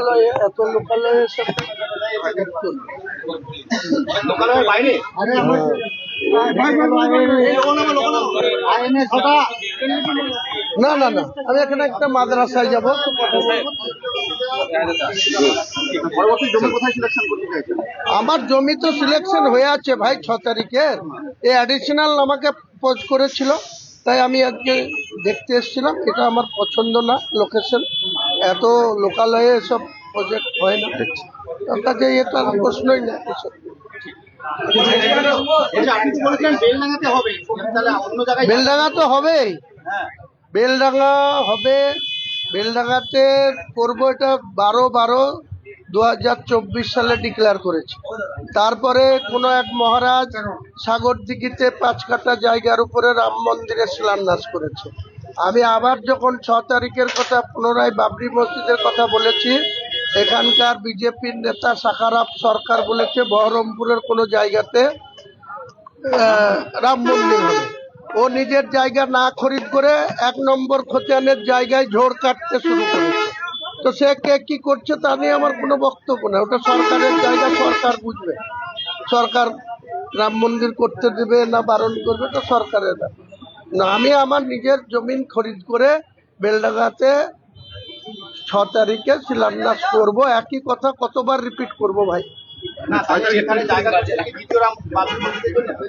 লোকালয়ে এত লোকালয়ে সব লোকালয়ের বাইরে না না না, আমি এখানে একটা মাদ্রাসায় যাব। পরবর্তী জমি কোথায় সিলেকশন করতে চাইছেন? আমার জমি তো সিলেকশন হয়ে আছে ভাই 6 তারিখের। এই অ্যাডিশনাল আমাকে পোজ করেছিল, তাই আমি আজকে দেখতে এসেছিলাম। এটা আমার পছন্দ না লোকেশন, এত লোকালয়ে এসব প্রজেক্ট হয় না। তার কাছে এটা প্রশ্নই না। আপনি তো বলেছিলেন বেলডাঙ্গাতে হবে, তাহলে অন্য জায়গায় বেলডাঙ্গা তো হবেই, হ্যাঁ বেলডাঙ্গা হবে। বেলডাঙ্গাতে করবো, এটা 12/12/2024 সালে ডিক্লেয়ার করেছে। তারপরে কোনো এক মহারাজ সাগর দিঘিতে 5 কাঠা জায়গার উপরে রাম মন্দিরের শিলান্যাস করেছে। আমি আবার যখন 6 তারিখের কথা পুনরায় বাবরি মসজিদের কথা বলেছি, এখানকার বিজেপির নেতা সাখারাপ সরকার বলেছে বহরমপুরের কোনো জায়গাতে রাম মন্দির হবে। ও নিজের জায়গা না খরিদ করে 1 নম্বর খতিয়ানের জায়গায় ঝোড় কাটতে শুরু করেছে। তো সে কে কি করছে তা নিয়ে আমার কোনো বক্তব্য না। ওটা সরকারের জায়গা, সরকার বুঝবে। সরকার রাম মন্দির করতে দেবে না বারণ করবে, এটা সরকারের ব্যাপার না। আমি আমার নিজের জমিন খরিদ করে বেলডাঙ্গাতে 6 তারিখে শিলান্যাস করব। একই কথা কতবার রিপিট করব ভাই? না তাহলে এখানে জায়গা দ্বিতীয় রাম বাবরি মসজিদের জন্য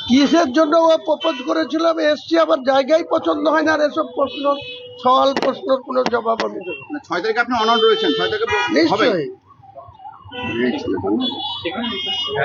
কিসের জন্য ও প্রপোজ করেছিল? আমি এসছি, আমার জায়গাই পছন্দ হয় না। আর এসব প্রশ্ন, সওয়াল প্রশ্নের কোনো জবাব আমি দেবো না। 6 তারিখে আপনি অনার রয়েছেন, 6 তারিখে হবে নিশ্চয়ই।